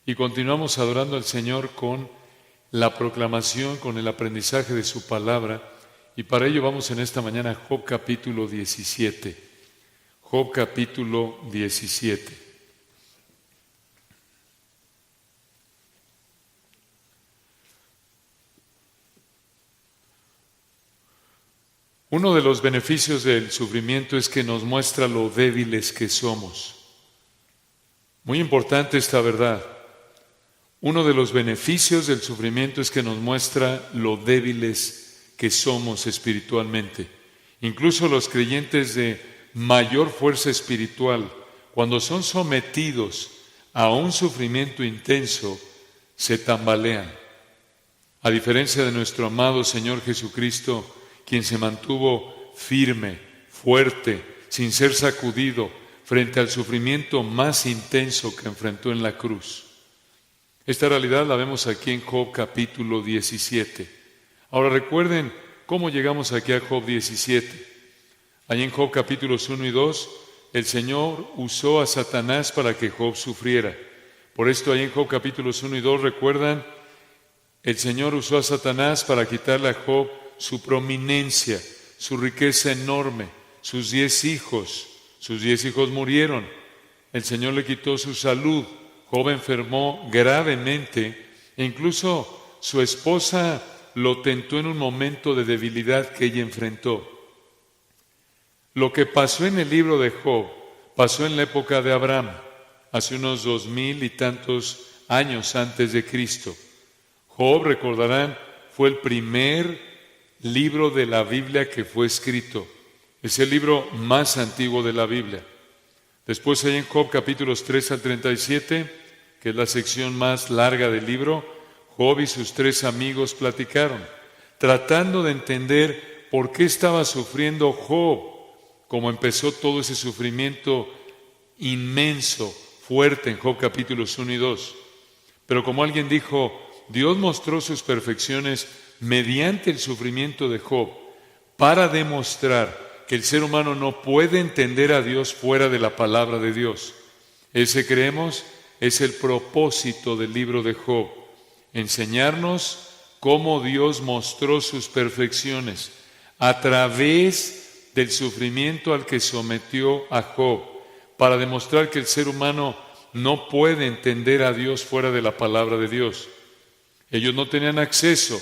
y continuamos adorando al Señor con la proclamación, con el aprendizaje de su palabra, y para ello vamos en esta mañana a Job capítulo 17. Job capítulo 17. Uno de los beneficios del sufrimiento es que nos muestra lo débiles que somos. Muy importante esta verdad. Uno de los beneficios del sufrimiento es que nos muestra lo débiles que somos espiritualmente. Incluso los creyentes de mayor fuerza espiritual, cuando son sometidos a un sufrimiento intenso, se tambalean. A diferencia de nuestro amado Señor Jesucristo, quien se mantuvo firme, fuerte, sin ser sacudido frente al sufrimiento más intenso que enfrentó en la cruz. Esta realidad la vemos aquí en Job capítulo 17. Ahora recuerden cómo llegamos aquí a Job 17. Allí en Job capítulos 1 y 2, el Señor usó a Satanás para que Job sufriera. Por esto allí en Job capítulos 1 y 2, recuerdan, el Señor usó a Satanás para quitarle a Job su prominencia, su riqueza enorme, sus 10 hijos. Sus 10 hijos murieron. El Señor le quitó su salud. Job enfermó gravemente e incluso su esposa lo tentó en un momento de debilidad que ella enfrentó. Lo que pasó en el libro de Job pasó en la época de Abraham, hace unos 2000 y tantos años antes de Cristo. Job, recordarán, fue el primer libro de la Biblia que fue escrito. Es el libro más antiguo de la Biblia. Después hay en Job capítulos 3 al 37, que es la sección más larga del libro, Job y sus 3 amigos platicaron, tratando de entender por qué estaba sufriendo Job, como empezó todo ese sufrimiento inmenso, fuerte en Job capítulos 1 y 2. Pero como alguien dijo, Dios mostró sus perfecciones mediante el sufrimiento de Job para demostrar que el ser humano no puede entender a Dios fuera de la palabra de Dios. Ese, creemos, es el propósito del libro de Job, enseñarnos cómo Dios mostró sus perfecciones a través del sufrimiento al que sometió a Job, para demostrar que el ser humano no puede entender a Dios fuera de la palabra de Dios. Ellos no tenían acceso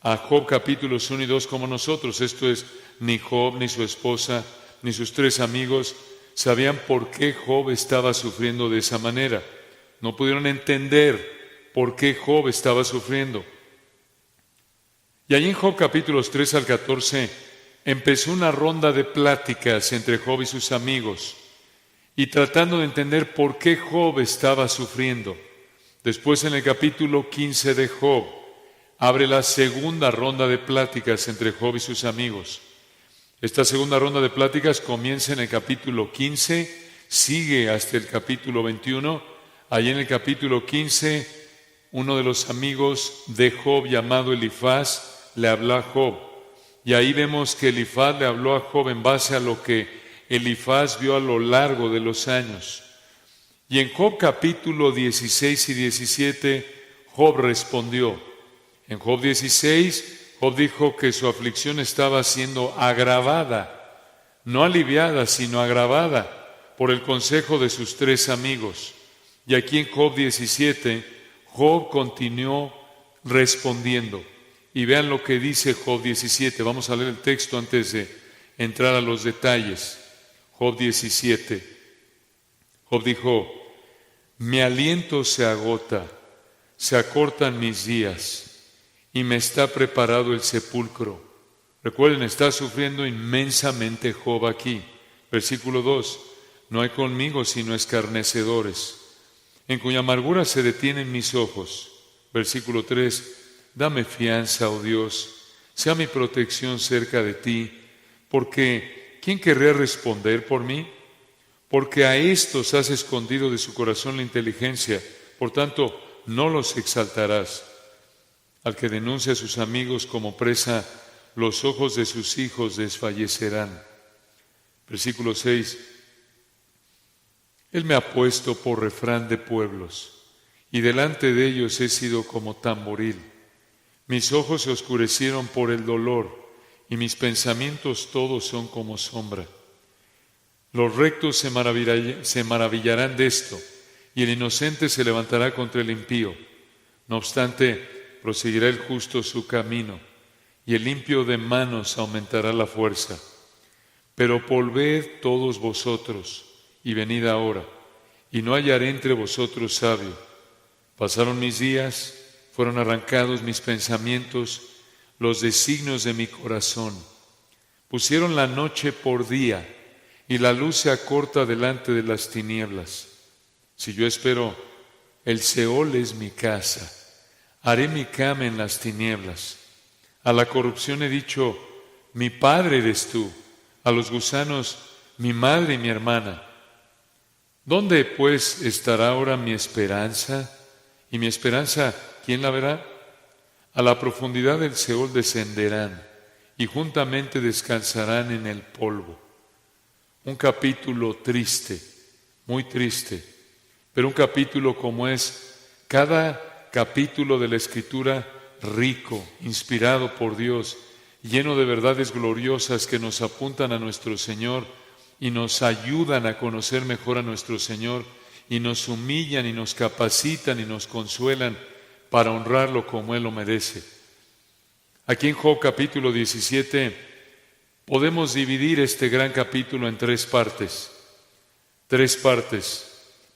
a Job capítulos 1 y 2 como nosotros. Esto es, ni Job, ni su esposa, ni sus 3 amigos sabían por qué Job estaba sufriendo de esa manera. No pudieron entender por qué Job estaba sufriendo. Y allí en Job capítulos 3 al 14 empezó una ronda de pláticas entre Job y sus amigos, y tratando de entender por qué Job estaba sufriendo. Después en el capítulo 15 de Job, abre la segunda ronda de pláticas entre Job y sus amigos. Esta segunda ronda de pláticas comienza en el capítulo 15, sigue hasta el capítulo 21. Allí en el capítulo 15, uno de los amigos de Job, llamado Elifaz, le habló a Job. Y ahí vemos que Elifaz le habló a Job en base a lo que Elifaz vio a lo largo de los años. Y en Job capítulo 16 y 17, Job respondió. En Job 16, Job dijo que su aflicción estaba siendo agravada, no aliviada, sino agravada por el consejo de sus 3 amigos. Y aquí en Job 17, Job continuó respondiendo. Y vean lo que dice Job 17. Vamos a leer el texto antes de entrar a los detalles. Job 17. Job dijo, mi aliento se agota, se acortan mis días, y me está preparado el sepulcro. Recuerden, está sufriendo inmensamente Job aquí. Versículo 2, no hay conmigo sino escarnecedores, en cuya amargura se detienen mis ojos. Versículo 3, dame fianza, oh Dios, sea mi protección cerca de ti, porque ¿quién querría responder por mí? Porque a estos has escondido de su corazón la inteligencia, por tanto no los exaltarás. Al que denuncia a sus amigos como presa, los ojos de sus hijos desfallecerán. Versículo 6. Él me ha puesto por refrán de pueblos, y delante de ellos he sido como tamboril. Mis ojos se oscurecieron por el dolor, y mis pensamientos todos son como sombra. Los rectos se maravillarán de esto, y el inocente se levantará contra el impío. No obstante, proseguirá el justo su camino, y el limpio de manos aumentará la fuerza. Pero volved todos vosotros, y venid ahora, y no hallaré entre vosotros sabio. Pasaron mis días, fueron arrancados mis pensamientos, los designios de mi corazón. Pusieron la noche por día, y la luz se acorta delante de las tinieblas. Si yo espero, el Seol es mi casa, haré mi cama en las tinieblas. A la corrupción he dicho, mi padre eres tú, a los gusanos, mi madre y mi hermana. ¿Dónde pues estará ahora mi esperanza? ¿Y mi esperanza quién la verá? A la profundidad del Seol descenderán, y juntamente descansarán en el polvo. Un capítulo triste, muy triste, pero un capítulo como es cada capítulo de la Escritura, rico, inspirado por Dios, lleno de verdades gloriosas que nos apuntan a nuestro Señor y nos ayudan a conocer mejor a nuestro Señor y nos humillan y nos capacitan y nos consuelan para honrarlo como Él lo merece. Aquí en Job capítulo 17 podemos dividir este gran capítulo en tres partes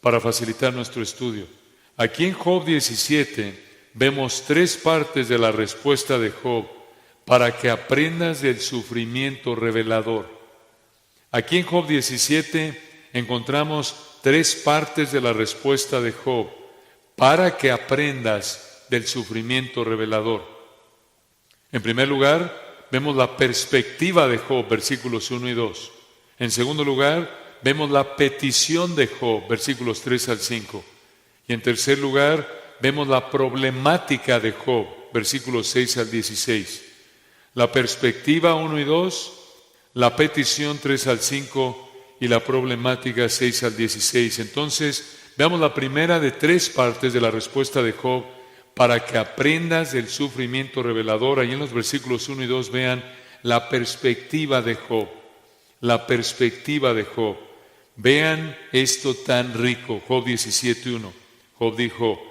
para facilitar nuestro estudio. Aquí en Job 17 vemos tres partes de la respuesta de Job para que aprendas del sufrimiento revelador. Aquí en Job 17 encontramos tres partes de la respuesta de Job para que aprendas del sufrimiento revelador. En primer lugar, vemos la perspectiva de Job, versículos 1 y 2. En segundo lugar, vemos la petición de Job, versículos 3 al 5. Y en tercer lugar, vemos la problemática de Job, versículos 6 al 16. La perspectiva 1 y 2, la petición 3 al 5 y la problemática 6 al 16. Entonces, veamos la primera de tres partes de la respuesta de Job para que aprendas del sufrimiento revelador. Ahí en los versículos 1 y 2 vean la perspectiva de Job. La perspectiva de Job. Vean esto tan rico. Job 17:1. Job dijo,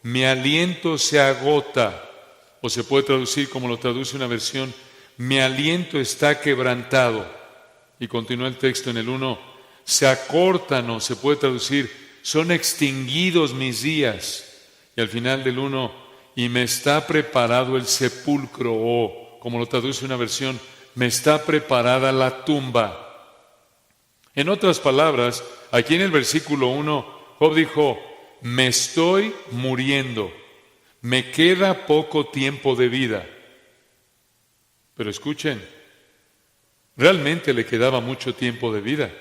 mi aliento se agota, o se puede traducir como lo traduce una versión, mi aliento está quebrantado. Y continúa el texto en el 1, se acortan, o se puede traducir, son extinguidos mis días. Y al final del 1, y me está preparado el sepulcro, o como lo traduce una versión, me está preparada la tumba. En otras palabras, aquí en el versículo 1, Job dijo, me estoy muriendo, me queda poco tiempo de vida. Pero escuchen, realmente le quedaba mucho tiempo de vida,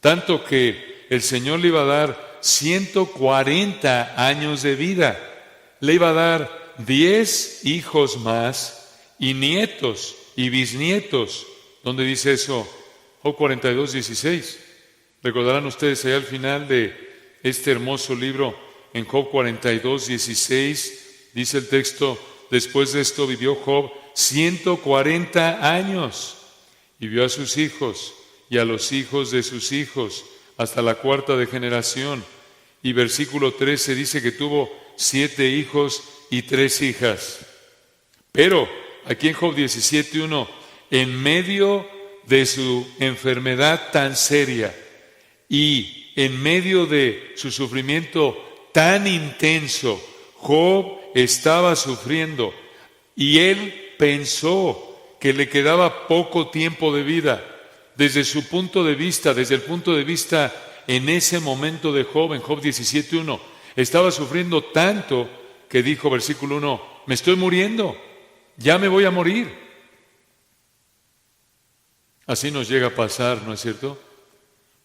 tanto que el Señor le iba a dar 140 años de vida, le iba a dar 10 hijos más y nietos y bisnietos. ¿Dónde dice eso? Job 42:16. Recordarán ustedes allá al final de este hermoso libro, en Job 42:16, dice el texto, después de esto vivió Job 140 años y vio a sus hijos y a los hijos de sus hijos hasta la cuarta de generación. Y versículo 13 dice que tuvo 7 hijos y 3 hijas. Pero aquí en Job 17:1, en medio de su enfermedad tan seria y en medio de su sufrimiento tan intenso, Job estaba sufriendo y él pensó que le quedaba poco tiempo de vida. Desde su punto de vista, desde el punto de vista en ese momento de Job, en Job 17:1, estaba sufriendo tanto que dijo, versículo 1, me estoy muriendo, ya me voy a morir. Así nos llega a pasar, ¿no es cierto?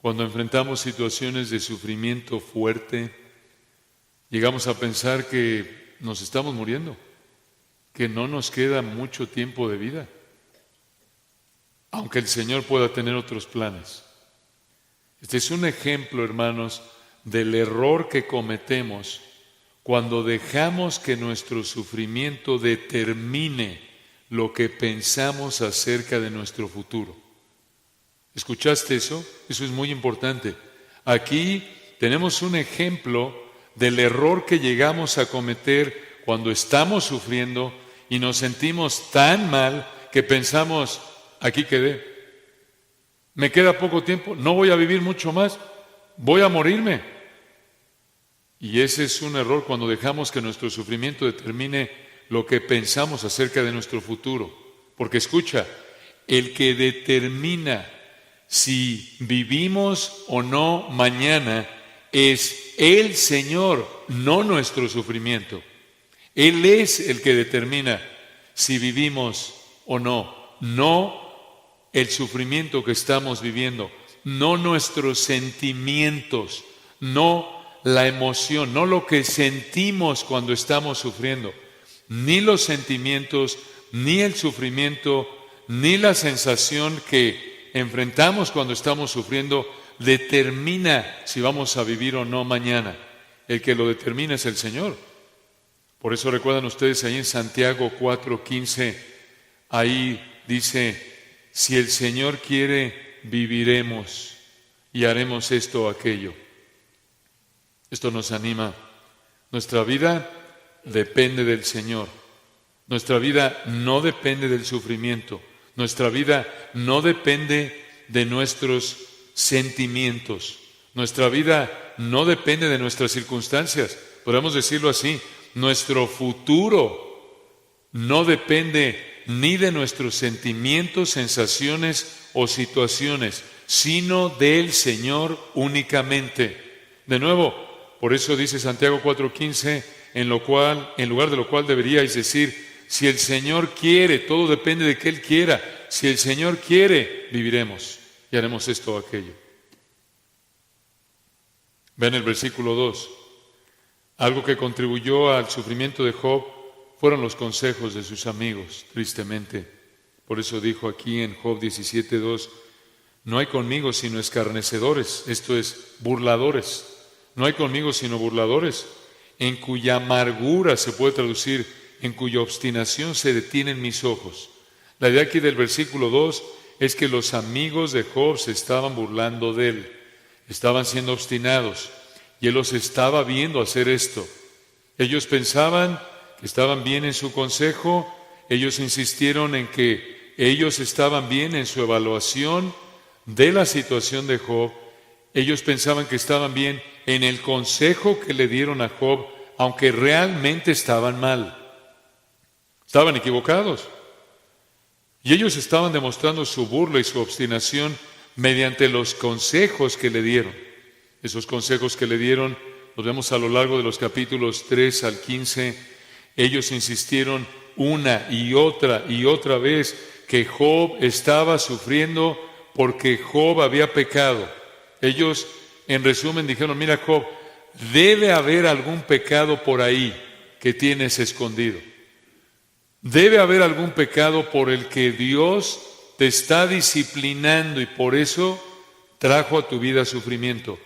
Cuando enfrentamos situaciones de sufrimiento fuerte, llegamos a pensar que nos estamos muriendo, que no nos queda mucho tiempo de vida, aunque el Señor pueda tener otros planes. Este es un ejemplo, hermanos, del error que cometemos cuando dejamos que nuestro sufrimiento determine lo que pensamos acerca de nuestro futuro. ¿Escuchaste eso? Eso es muy importante. Aquí tenemos un ejemplo del error que llegamos a cometer cuando estamos sufriendo y nos sentimos tan mal que pensamos, aquí quedé, me queda poco tiempo, no voy a vivir mucho más, voy a morirme. Y ese es un error cuando dejamos que nuestro sufrimiento determine lo que pensamos acerca de nuestro futuro. Porque escucha, el que determina si vivimos o no mañana es el Señor, no nuestro sufrimiento. Él es el que determina si vivimos o no el sufrimiento que estamos viviendo, no nuestros sentimientos, no la emoción, no lo que sentimos cuando estamos sufriendo, ni los sentimientos, ni el sufrimiento, ni la sensación que enfrentamos cuando estamos sufriendo determina si vamos a vivir o no mañana. El que lo determina es el Señor. Por eso recuerdan ustedes ahí en Santiago 4:15, ahí dice, si el Señor quiere, viviremos y haremos esto o aquello. Esto nos anima. Nuestra vida depende del Señor. Nuestra vida no depende del sufrimiento. Nuestra vida no depende de nuestros sentimientos. Nuestra vida no depende de nuestras circunstancias. Podemos decirlo así. Nuestro futuro no depende ni de nuestros sentimientos, sensaciones o situaciones, sino del Señor únicamente. De nuevo, por eso dice Santiago 4:15, en lugar de lo cual deberíais decir, si el Señor quiere, todo depende de que Él quiera. Si el Señor quiere, viviremos y haremos esto o aquello. Vean el versículo 2. Algo que contribuyó al sufrimiento de Job fueron los consejos de sus amigos, tristemente. Por eso dijo aquí en Job 17:2, no hay conmigo sino escarnecedores, esto es, burladores. No hay conmigo sino burladores, en cuya amargura se puede traducir, en cuya obstinación se detienen mis ojos. La idea aquí del versículo 2 es que los amigos de Job se estaban burlando de él, estaban siendo obstinados, y él los estaba viendo hacer esto. Ellos pensaban que estaban bien en su consejo, ellos insistieron en que ellos estaban bien en su evaluación de la situación de Job, ellos pensaban que estaban bien en el consejo que le dieron a Job, aunque realmente estaban mal. Estaban equivocados. Y ellos estaban demostrando su burla y su obstinación mediante los consejos que le dieron. Esos consejos que le dieron los vemos a lo largo de los capítulos 3 al 15. Ellos insistieron una y otra vez que Job estaba sufriendo porque Job había pecado. Ellos, en resumen, dijeron, mira Job, debe haber algún pecado por ahí que tienes escondido. Debe haber algún pecado por el que Dios te está disciplinando y por eso trajo a tu vida sufrimiento.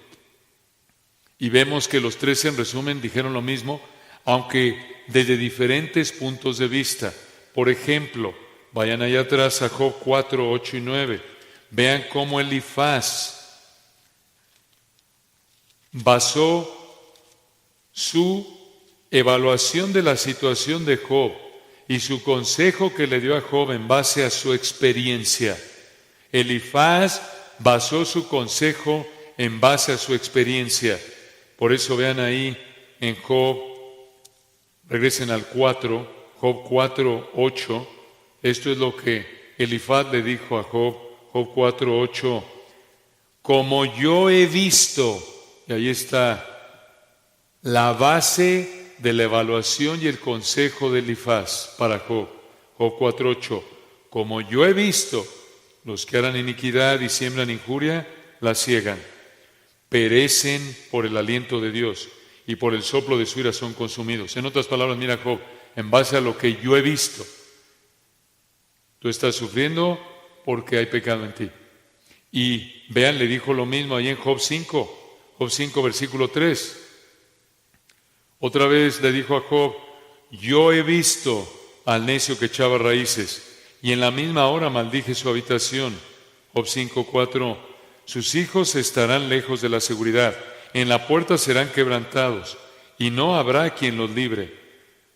Y vemos que los tres, en resumen, dijeron lo mismo, aunque desde diferentes puntos de vista. Por ejemplo, vayan allá atrás a Job 4, 8 y 9. Vean cómo Elifaz basó su evaluación de la situación de Job y su consejo que le dio a Job en base a su experiencia. Elifaz basó su consejo en base a su experiencia. Por eso vean ahí en Job, regresen al 4, Job 4, 8. Esto es lo que Elifaz le dijo a Job, Job 4, 8. Como yo he visto, y ahí está la base de la evaluación y el consejo de Elifaz para Job. Job 4:8. Como yo he visto, los que harán iniquidad y siembran injuria, la ciegan. Perecen por el aliento de Dios y por el soplo de su ira son consumidos. En otras palabras, mira Job, en base a lo que yo he visto, tú estás sufriendo porque hay pecado en ti. Y vean, le dijo lo mismo ahí en Job 5, versículo 3. Otra vez le dijo a Job, yo he visto al necio que echaba raíces, y en la misma hora maldije su habitación. Job 5:4, sus hijos estarán lejos de la seguridad, en la puerta serán quebrantados, y no habrá quien los libre.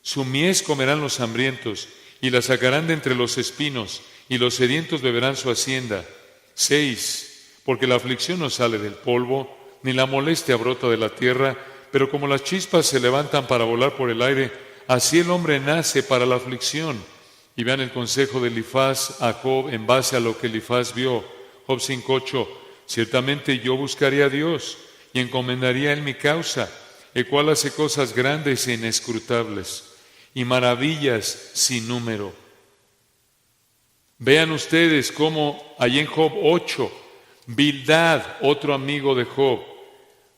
Su mies comerán los hambrientos, y la sacarán de entre los espinos, y los sedientos beberán su hacienda. 6, porque la aflicción no sale del polvo, ni la molestia brota de la tierra, pero como las chispas se levantan para volar por el aire, así el hombre nace para la aflicción. Y vean el consejo de Elifaz a Job en base a lo que Elifaz vio. Job 5:8, ciertamente yo buscaría a Dios y encomendaría a él mi causa, el cual hace cosas grandes e inescrutables y maravillas sin número. Vean ustedes cómo allí en Job 8, Bildad, otro amigo de Job,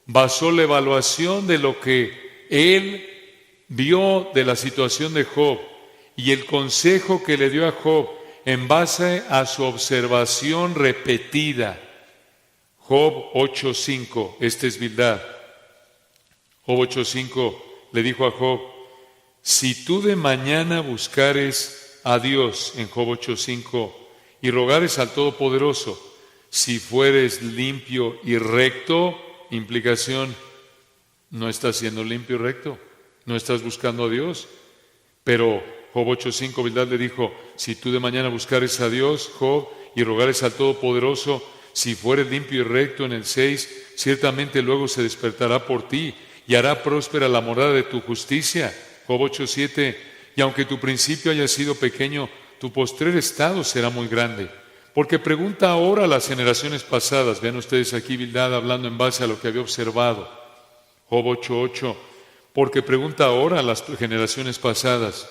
basó la evaluación de lo que él vio de la situación de Job y el consejo que le dio a Job en base a su observación repetida. Job 8:5, este es Bildad. Job 8:5 le dijo a Job, si tú de mañana buscares a Dios, en Job 8:5, y rogares al Todopoderoso, si fueres limpio y recto, implicación, no estás siendo limpio y recto, no estás buscando a Dios. Pero Job 8:5, Bildad le dijo, si tú de mañana buscares a Dios, Job, y rogares al Todopoderoso, si fueres limpio y recto, en el 6, ciertamente luego se despertará por ti y hará próspera la morada de tu justicia. Job 8:7, y aunque tu principio haya sido pequeño, tu postrer estado será muy grande. Porque pregunta ahora a las generaciones pasadas, vean ustedes aquí Bildad hablando en base a lo que había observado. Job 8:8, porque pregunta ahora a las generaciones pasadas,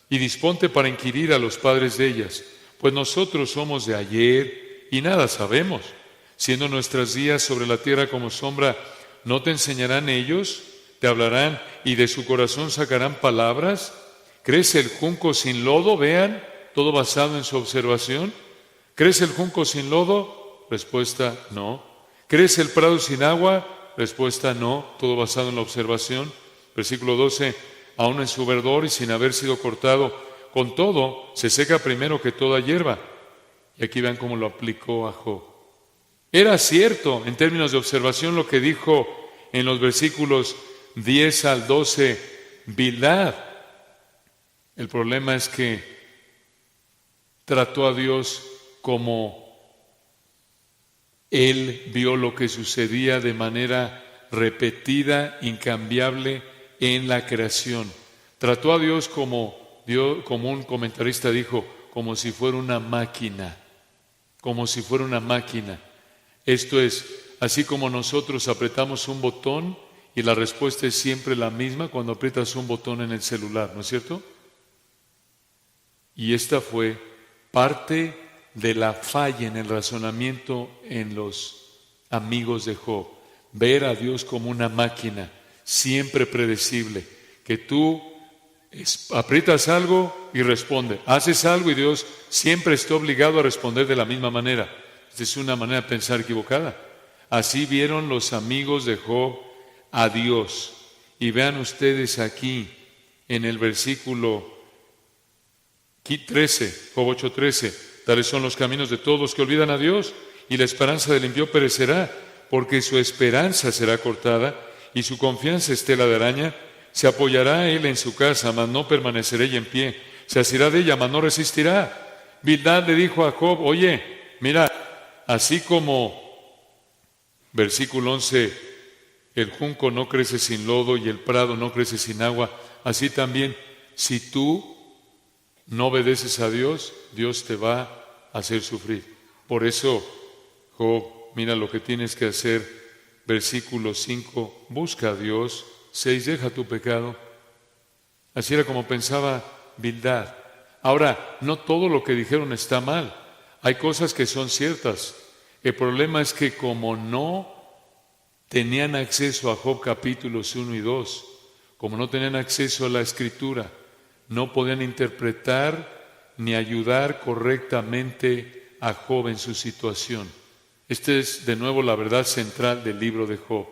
y disponte para inquirir a los padres de ellas, pues nosotros somos de ayer y nada sabemos. Siendo nuestros días sobre la tierra como sombra, ¿no te enseñarán ellos? ¿Te hablarán y de su corazón sacarán palabras? ¿Crece el junco sin lodo? Vean, todo basado en su observación. ¿Crece el junco sin lodo? Respuesta, no. ¿Crece el prado sin agua? Respuesta, no. Todo basado en la observación. Versículo 12, aún en su verdor y sin haber sido cortado, con todo se seca primero que toda hierba. Y aquí vean cómo lo aplicó a Job. Era cierto en términos de observación lo que dijo en los versículos 10 al 12 Bildad. El problema es que trató a Dios como él vio lo que sucedía de manera repetida, incambiable en la creación. Trató a Dios como un comentarista dijo, como si fuera una máquina, como si fuera una máquina. Esto es, así como nosotros apretamos un botón y la respuesta es siempre la misma cuando aprietas un botón en el celular, ¿no es cierto? Y esta fue parte de la falla en el razonamiento en los amigos de Job. Ver a Dios como una máquina, siempre predecible, que tú aprietas algo y responde, haces algo y Dios siempre está obligado a responder de la misma manera. Esta es una manera de pensar equivocada. Así vieron los amigos de Job a Dios. Y vean ustedes aquí en el versículo 13, Job 8:13, tales son los caminos de todos los que olvidan a Dios, y la esperanza del impío perecerá, porque su esperanza será cortada, y su confianza es tela de araña. Se apoyará él en su casa, mas no permanecerá ella en pie. Se asirá de ella, mas no resistirá. Bildad le dijo a Job, oye, mira, así como, versículo 11, el junco no crece sin lodo y el prado no crece sin agua, así también, si tú no obedeces a Dios, Dios te va a hacer sufrir. Por eso, Job, mira lo que tienes que hacer. Versículo 5, busca a Dios. 6, deja tu pecado. Así era como pensaba Bildad. Ahora, no todo lo que dijeron está mal. Hay cosas que son ciertas. El problema es que como no tenían acceso a Job capítulos 1 y 2, como no tenían acceso a la Escritura, no podían interpretar ni ayudar correctamente a Job en su situación. Esta es de nuevo la verdad central del libro de Job.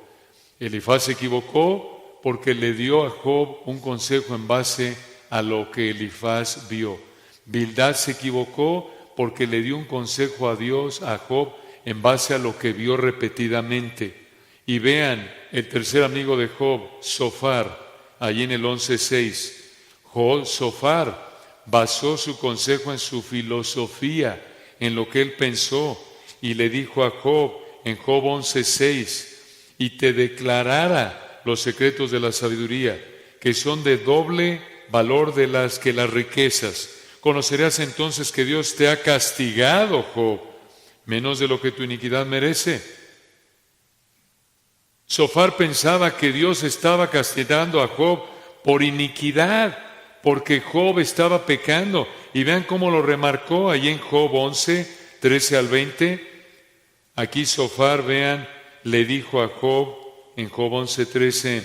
Elifaz se equivocó porque le dio a Job un consejo en base a lo que Elifaz vio. Bildad se equivocó porque le dio un consejo a Dios, a Job, en base a lo que vio repetidamente. Y vean, el tercer amigo de Job, Zofar, allí en el 11:6. Zofar basó su consejo en su filosofía, en lo que él pensó, y le dijo a Job, en Job 11:6, y te declarara los secretos de la sabiduría, que son de doble valor de las que las riquezas. Conocerás entonces que Dios te ha castigado, Job, menos de lo que tu iniquidad merece. Zofar pensaba que Dios estaba castigando a Job por iniquidad, porque Job estaba pecando. Y vean cómo lo remarcó allí en Job 11:13-20. Aquí Zofar, vean, le dijo a Job en Job 11:13,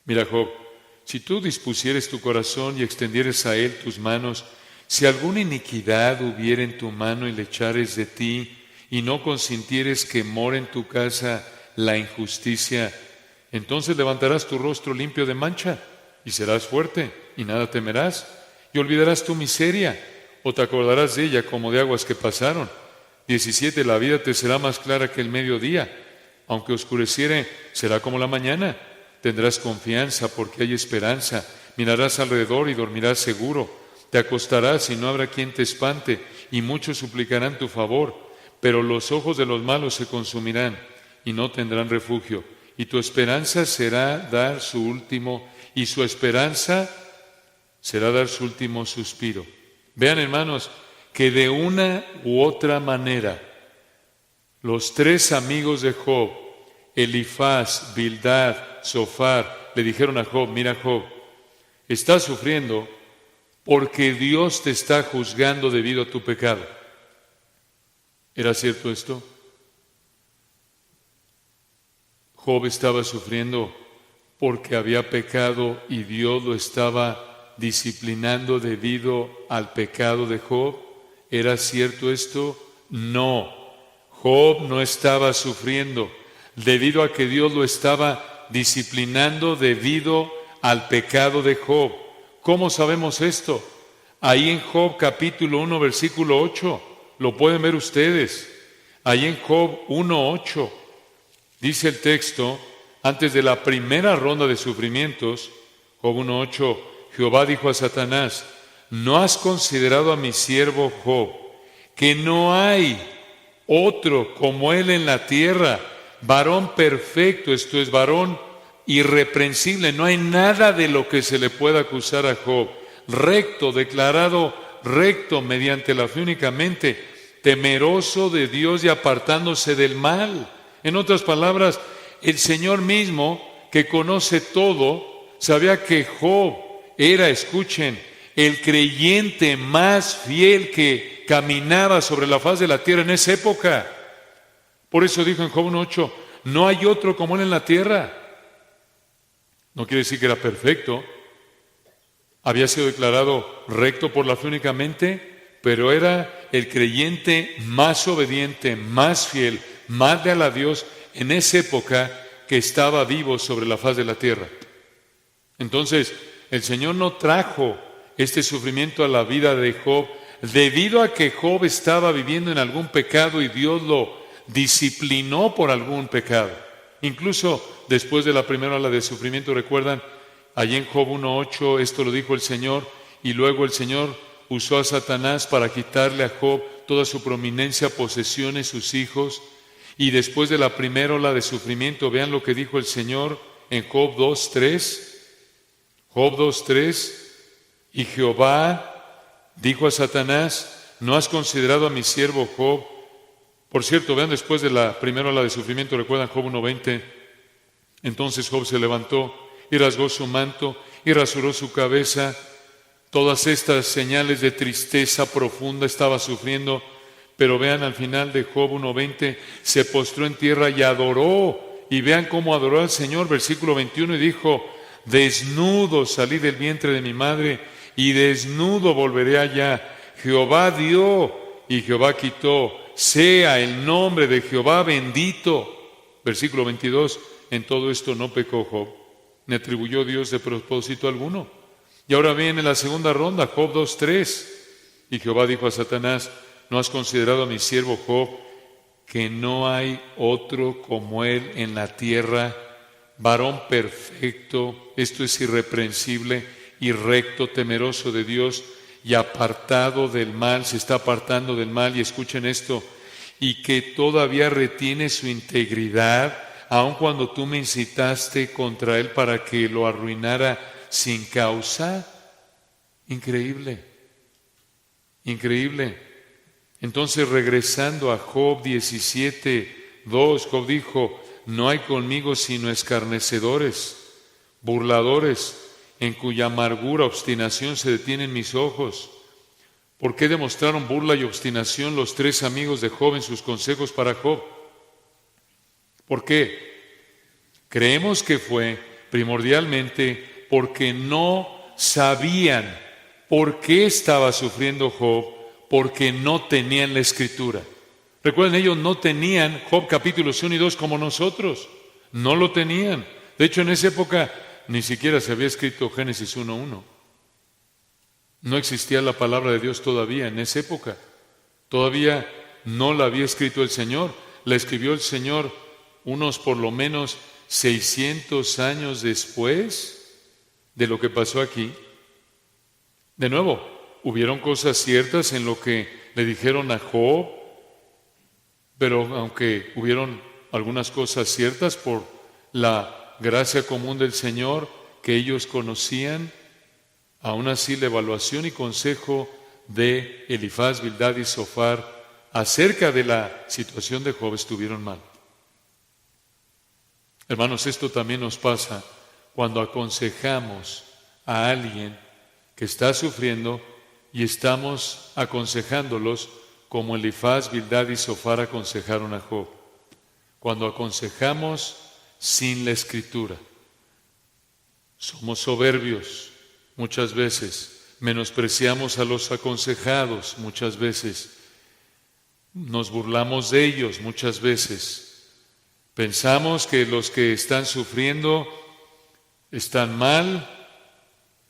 mira Job, si tú dispusieres tu corazón y extendieres a él tus manos, si alguna iniquidad hubiere en tu mano y le echares de ti, y no consintieres que more en tu casa la injusticia, entonces levantarás tu rostro limpio de mancha, y serás fuerte, y nada temerás, y olvidarás tu miseria, o te acordarás de ella como de aguas que pasaron. 17. La vida te será más clara que el mediodía, aunque oscureciere, será como la mañana. Tendrás confianza porque hay esperanza, mirarás alrededor y dormirás seguro. Te acostarás y no habrá quien te espante, y muchos suplicarán tu favor, pero los ojos de los malos se consumirán y no tendrán refugio. Y tu esperanza será dar su último, y su esperanza será dar su último suspiro. Vean, hermanos, que de una u otra manera, los tres amigos de Job, Elifaz, Bildad, Zofar, le dijeron a Job, mira Job, estás sufriendo porque Dios te está juzgando debido a tu pecado. ¿Era cierto esto? Job estaba sufriendo porque había pecado y Dios lo estaba disciplinando debido al pecado de Job. ¿Era cierto esto? No. Job no estaba sufriendo debido a que Dios lo estaba disciplinando debido al pecado de Job. ¿Cómo sabemos esto? Ahí en Job capítulo 1, versículo 8, lo pueden ver ustedes. Ahí en Job 1:8, dice el texto, antes de la primera ronda de sufrimientos, Job 1:8, Jehová dijo a Satanás, ¿no has considerado a mi siervo Job, que no hay otro como él en la tierra, varón perfecto, esto es, varón irreprensible, no hay nada de lo que se le pueda acusar a Job, recto, declarado recto mediante la fe únicamente, temeroso de Dios y apartándose del mal? En otras palabras, el Señor mismo, que conoce todo, sabía que Job era, escuchen, el creyente más fiel que caminaba sobre la faz de la tierra en esa época. Por eso dijo en Job 1:8, no hay otro como él en la tierra. No quiere decir que era perfecto, había sido declarado recto por la fe únicamente, pero era el creyente más obediente, más fiel, más leal a Dios en esa época que estaba vivo sobre la faz de la tierra. Entonces, el Señor no trajo este sufrimiento a la vida de Job debido a que Job estaba viviendo en algún pecado y Dios lo disciplinó por algún pecado. Incluso después de la primera ola de sufrimiento, recuerdan, allí en Job 1:8, esto lo dijo el Señor, y luego el Señor usó a Satanás para quitarle a Job toda su prominencia, posesiones, sus hijos. Y después de la primera ola de sufrimiento, vean lo que dijo el Señor en Job 2:3. Job 2:3, y Jehová dijo a Satanás, ¿no has considerado a mi siervo Job? Por cierto, vean, después de la primera ola de sufrimiento, recuerdan Job 1:20, entonces Job se levantó y rasgó su manto y rasuró su cabeza. Todas estas señales de tristeza profunda estaba sufriendo, pero vean al final de Job 1:20, se postró en tierra y adoró. Y vean cómo adoró al Señor, versículo 21, y dijo, desnudo salí del vientre de mi madre, y desnudo volveré allá. Jehová dio y Jehová quitó, sea el nombre de Jehová bendito. Versículo 22, en todo esto no pecó Job. ni atribuyó Dios de propósito alguno. Y ahora viene la segunda ronda, Job 2:3. Y Jehová dijo a Satanás: ¿no has considerado a mi siervo Job, que no hay otro como él en la tierra, varón perfecto, esto es irreprensible y recto, temeroso de Dios y apartado del mal? Se está apartando del mal, y escuchen esto, y que todavía retiene su integridad, aun cuando tú me incitaste contra él para que lo arruinara sin causa. Increíble, increíble. Entonces, regresando a Job 17:2, Job dijo: no hay conmigo sino escarnecedores, burladores, en cuya amargura, obstinación se detienen mis ojos. ¿Por qué demostraron burla y obstinación los tres amigos de Job en sus consejos para Job? ¿Por qué? Creemos que fue primordialmente porque no sabían por qué estaba sufriendo Job, porque no tenían la Escritura. Recuerden, ellos no tenían Job capítulos 1 y 2 como nosotros. No lo tenían. De hecho, en esa época ni siquiera se había escrito Génesis 1:1. No existía la palabra de Dios todavía en esa época. Todavía no la había escrito el Señor. La escribió el Señor unos por lo menos 600 años después de lo que pasó aquí. De nuevo, hubieron cosas ciertas en lo que le dijeron a Job, pero aunque hubieron algunas cosas ciertas por la gracia común del Señor que ellos conocían, aún así la evaluación y consejo de Elifaz, Bildad y Zofar acerca de la situación de Job estuvieron mal. Hermanos, esto también nos pasa cuando aconsejamos a alguien que está sufriendo y estamos aconsejándolos como Elifaz, Bildad y Zofar aconsejaron a Job. Cuando aconsejamos sin la Escritura, somos soberbios muchas veces, menospreciamos a los aconsejados muchas veces, nos burlamos de ellos muchas veces, pensamos que los que están sufriendo están mal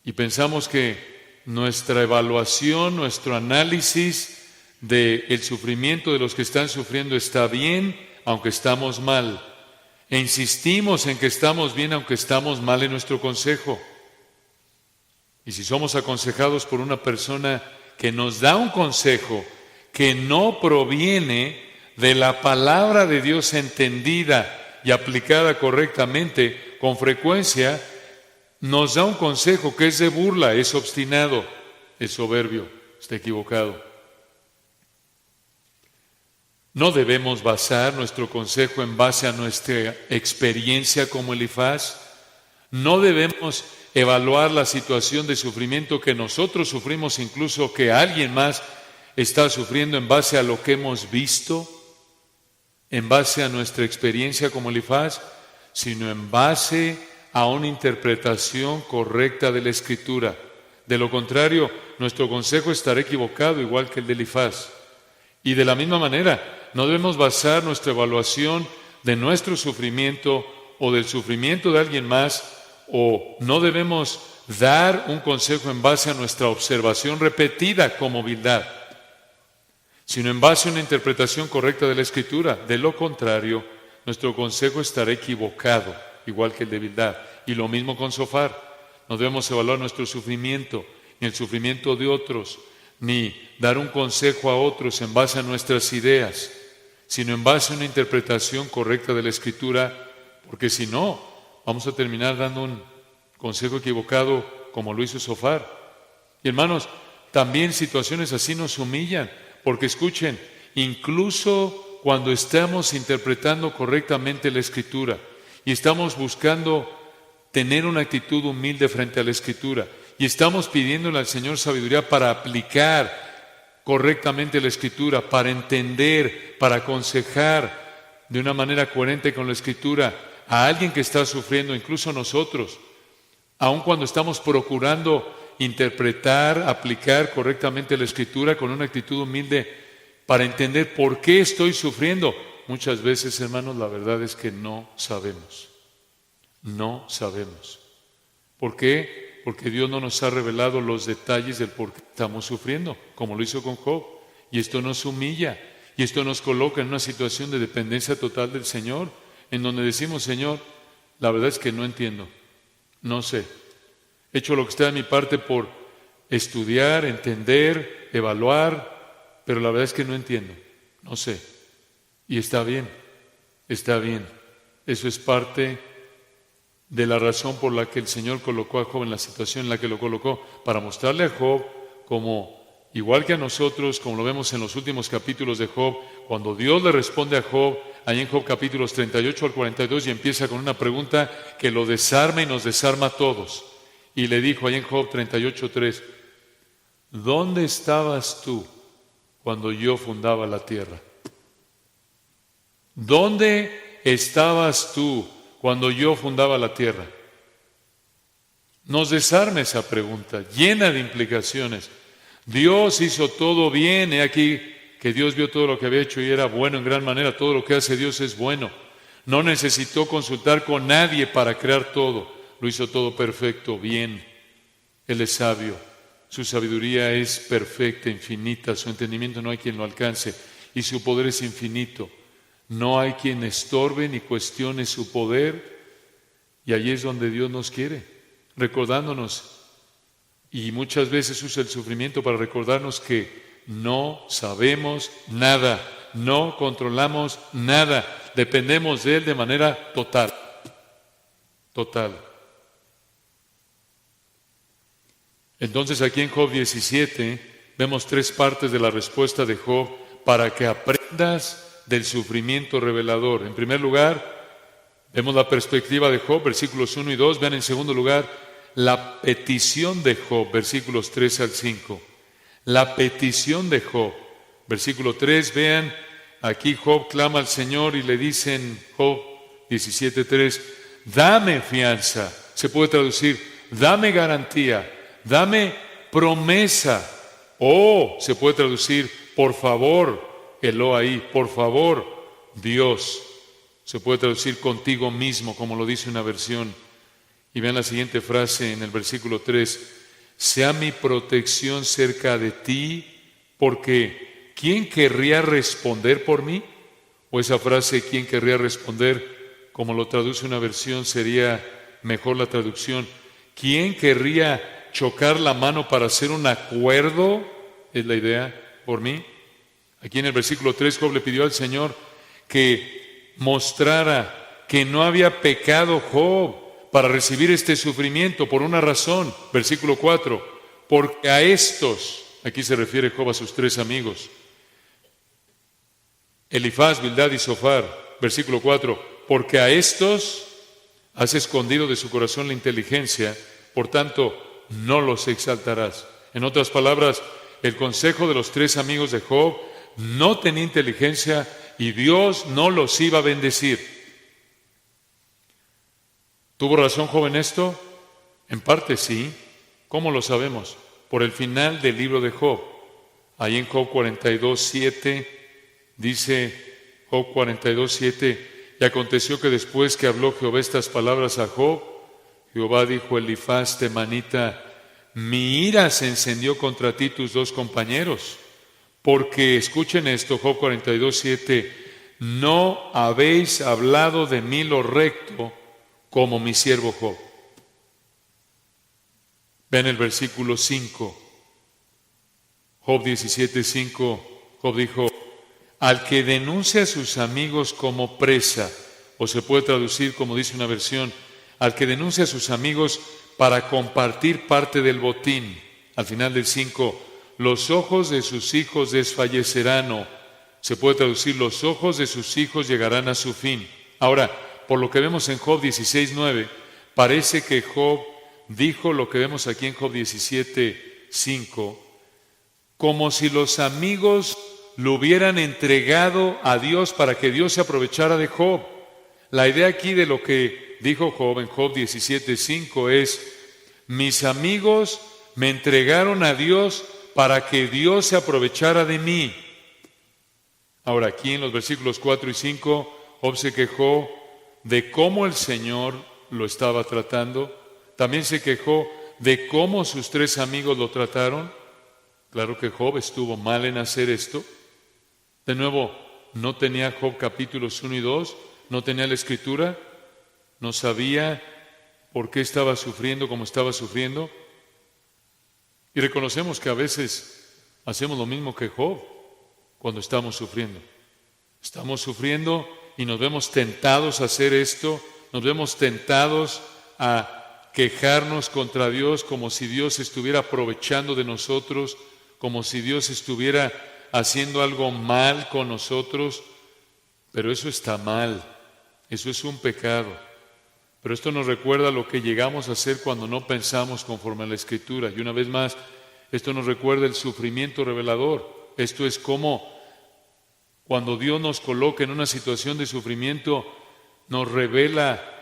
y pensamos que nuestra evaluación, nuestro análisis del sufrimiento de los que están sufriendo está bien, aunque estamos mal. E insistimos en que estamos bien, aunque estamos mal en nuestro consejo. Y si somos aconsejados por una persona que nos da un consejo que no proviene de la palabra de Dios entendida y aplicada correctamente, con frecuencia nos da un consejo que es de burla, es obstinado, es soberbio, está equivocado. No debemos basar nuestro consejo en base a nuestra experiencia como Elifaz. No debemos evaluar la situación de sufrimiento que nosotros sufrimos, incluso que alguien más está sufriendo, en base a lo que hemos visto, en base a nuestra experiencia como Elifaz, sino en base a una interpretación correcta de la Escritura. De lo contrario, nuestro consejo estará equivocado, igual que el de Elifaz. Y de la misma manera, no debemos basar nuestra evaluación de nuestro sufrimiento o del sufrimiento de alguien más, o no debemos dar un consejo en base a nuestra observación repetida como Bildad, sino en base a una interpretación correcta de la Escritura. De lo contrario, nuestro consejo estará equivocado, igual que el de Bildad. Y lo mismo con Zofar. No debemos evaluar nuestro sufrimiento, ni el sufrimiento de otros, ni dar un consejo a otros en base a nuestras ideas, sino en base a una interpretación correcta de la Escritura, porque si no, vamos a terminar dando un consejo equivocado como lo hizo Zofar. Y hermanos, también situaciones así nos humillan, porque escuchen, incluso cuando estamos interpretando correctamente la Escritura y estamos buscando tener una actitud humilde frente a la Escritura y estamos pidiéndole al Señor sabiduría para aplicar correctamente la Escritura, para entender, para aconsejar de una manera coherente con la Escritura a alguien que está sufriendo, incluso nosotros, aun cuando estamos procurando interpretar, aplicar correctamente la Escritura con una actitud humilde para entender por qué estoy sufriendo. Muchas veces, hermanos, la verdad es que no sabemos. No sabemos. ¿Por qué? Porque Dios no nos ha revelado los detalles del por qué estamos sufriendo, como lo hizo con Job. Y esto nos humilla, y esto nos coloca en una situación de dependencia total del Señor, en donde decimos, Señor, la verdad es que no entiendo, no sé. He hecho lo que está de mi parte por estudiar, entender, evaluar, pero la verdad es que no entiendo, no sé. Y está bien, está bien. Eso es parte de la razón por la que el Señor colocó a Job en la situación en la que lo colocó, para mostrarle a Job como, igual que a nosotros, como lo vemos en los últimos capítulos de Job, cuando Dios le responde a Job, ahí en Job capítulos 38 al 42, y empieza con una pregunta que lo desarma y nos desarma a todos. Y le dijo ahí en Job 38:3, ¿dónde estabas tú cuando yo fundaba la tierra? ¿Dónde estabas tú cuando yo fundaba la tierra? Nos desarma esa pregunta, llena de implicaciones. Dios hizo todo bien, he aquí que Dios vio todo lo que había hecho y era bueno en gran manera. Todo lo que hace Dios es bueno. No necesitó consultar con nadie para crear todo. Lo hizo todo perfecto, bien. Él es sabio. Su sabiduría es perfecta, infinita. Su entendimiento no hay quien lo alcance. Y su poder es infinito. No hay quien estorbe ni cuestione su poder. Y allí es donde Dios nos quiere, recordándonos. Y muchas veces usa el sufrimiento para recordarnos que no sabemos nada, no controlamos nada, dependemos de Él de manera total. Total. Entonces aquí en Job 17 vemos tres partes de la respuesta de Job para que aprendas del sufrimiento revelador. En primer lugar, vemos la perspectiva de Job, versículos 1 y 2. Vean en segundo lugar, la petición de Job, versículos 3 al 5. La petición de Job, versículo 3. Vean, aquí Job clama al Señor y le dice en Job 17:3, dame fianza. Se puede traducir, dame garantía, dame promesa. O se puede traducir, por favor, Elohai, por favor, Dios. Se puede traducir contigo mismo, como lo dice una versión. Y vean la siguiente frase en el versículo 3. Sea mi protección cerca de ti, porque ¿quién querría responder por mí? O esa frase, ¿quién querría responder? Como lo traduce una versión, sería mejor la traducción. ¿Quién querría chocar la mano para hacer un acuerdo? Es la idea, por mí. Aquí en el versículo 3, Job le pidió al Señor que mostrara que no había pecado Job para recibir este sufrimiento por una razón. Versículo 4, porque a estos, aquí se refiere Job a sus tres amigos, Elifaz, Bildad y Zofar. Versículo 4, porque a estos has escondido de su corazón la inteligencia, por tanto no los exaltarás. En otras palabras, el consejo de los tres amigos de Job no tenía inteligencia y Dios no los iba a bendecir. ¿Tuvo razón Job en esto? En parte sí. ¿Cómo lo sabemos? Por el final del libro de Job. Ahí en Job 42:7 dice Job 42:7, y aconteció que después que habló Jehová estas palabras a Job, Jehová dijo a Elifaz temanita, mi ira se encendió contra ti tus dos compañeros, porque, escuchen esto, Job 42:7, no habéis hablado de mí lo recto, como mi siervo Job. Ven el versículo 5. Job 17:5. Job dijo, al que denuncia a sus amigos como presa, o se puede traducir como dice una versión, al que denuncia a sus amigos para compartir parte del botín. Al final del 5, los ojos de sus hijos desfallecerán, o se puede traducir, los ojos de sus hijos llegarán a su fin. Ahora, por lo que vemos en Job 16:9, parece que Job dijo lo que vemos aquí en Job 17:5, como si los amigos lo hubieran entregado a Dios para que Dios se aprovechara de Job. La idea aquí de lo que dijo Job en Job 17:5 es, mis amigos me entregaron a Dios para que Dios se aprovechara de mí. Ahora aquí en los versículos 4 y 5, Job se quejó de cómo el Señor lo estaba tratando, También se quejó de cómo sus 3 amigos lo trataron. Claro que Job estuvo mal en hacer esto. De nuevo, no tenía Job capítulos 1 y 2, no tenía la escritura, no sabía por qué estaba sufriendo como estaba sufriendo. Y reconocemos que a veces hacemos lo mismo que Job cuando estamos sufriendo. Estamos sufriendo y nos vemos tentados a hacer esto, nos vemos tentados a quejarnos contra Dios como si Dios estuviera aprovechando de nosotros, como si Dios estuviera haciendo algo mal con nosotros. Pero eso está mal, eso es un pecado. Pero esto nos recuerda lo que llegamos a hacer cuando no pensamos conforme a la Escritura. Y una vez más, esto nos recuerda el sufrimiento revelador. Esto es como cuando Dios nos coloca en una situación de sufrimiento, nos revela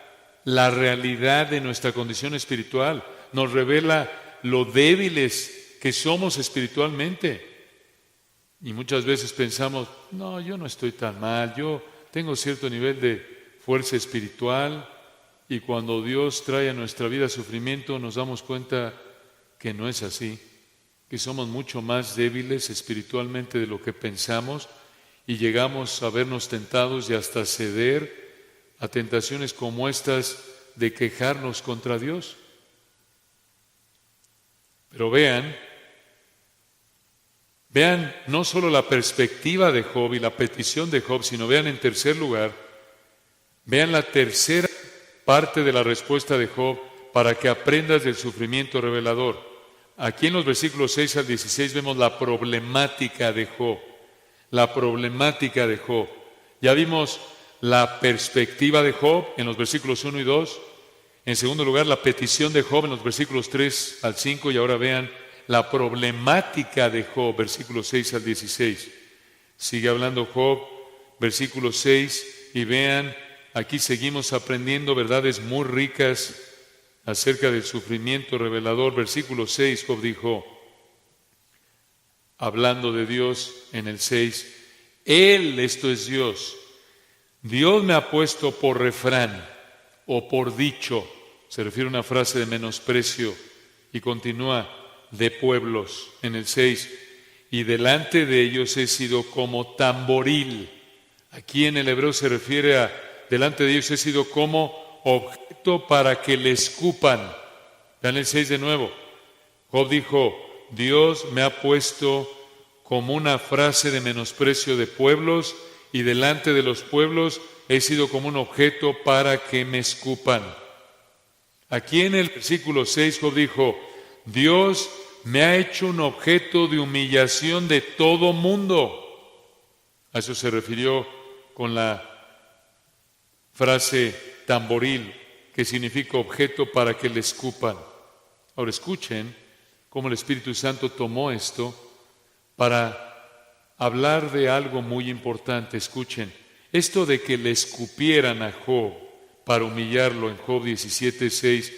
la realidad de nuestra condición espiritual, nos revela lo débiles que somos espiritualmente. Y muchas veces pensamos, no, yo no estoy tan mal, yo tengo cierto nivel de fuerza espiritual. Y cuando Dios trae a nuestra vida sufrimiento, nos damos cuenta que no es así, que somos mucho más débiles espiritualmente de lo que pensamos y llegamos a vernos tentados y hasta ceder a tentaciones como estas de quejarnos contra Dios. Pero vean no solo la perspectiva de Job y la petición de Job, sino vean en tercer lugar, vean la tercera parte de la respuesta de Job para que aprendas del sufrimiento revelador. Aquí en los versículos 6 al 16 vemos la problemática de Job. La problemática de Job. Ya vimos la perspectiva de Job en los versículos 1 y 2. En segundo lugar, la petición de Job en los versículos 3 al 5. Y ahora vean la problemática de Job, versículos 6 al 16. Sigue hablando Job, versículo 6, y vean, aquí seguimos aprendiendo verdades muy ricas acerca del sufrimiento revelador. Versículo 6, Job dijo, hablando de Dios en el 6, Él, esto es Dios, Dios me ha puesto por refrán o por dicho, se refiere a una frase de menosprecio, y continúa, de pueblos, en el 6, y delante de ellos he sido como tamboril. Aquí en el hebreo se refiere a, delante de ellos he sido como objeto para que le escupan. Vean el 6 de nuevo. Job dijo, Dios me ha puesto como una frase de menosprecio de pueblos, y delante de los pueblos he sido como un objeto para que me escupan. Aquí en el versículo 6 Job dijo, Dios me ha hecho un objeto de humillación de todo mundo. A eso se refirió con la frase tamboril, que significa objeto para que le escupan. Ahora escuchen cómo el Espíritu Santo tomó esto para hablar de algo muy importante. Escuchen, esto de que le escupieran a Job para humillarlo en Job 17:6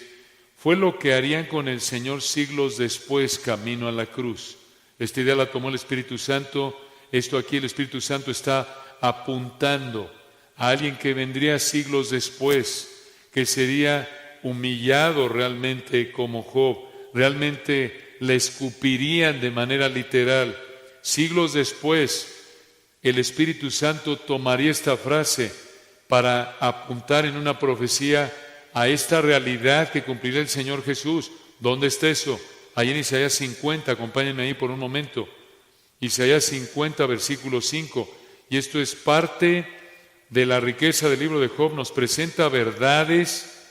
fue lo que harían con el Señor siglos después camino a la cruz. Esta idea la tomó el Espíritu Santo. Esto aquí el Espíritu Santo está apuntando a alguien que vendría siglos después, que sería humillado realmente como Job. Realmente le escupirían de manera literal. Siglos después, el Espíritu Santo tomaría esta frase para apuntar en una profecía a esta realidad que cumplirá el Señor Jesús. ¿Dónde está eso? Ahí en Isaías 50, acompáñenme ahí por un momento. Isaías 50, versículo 5. Y esto es parte de la riqueza del libro de Job. Nos presenta verdades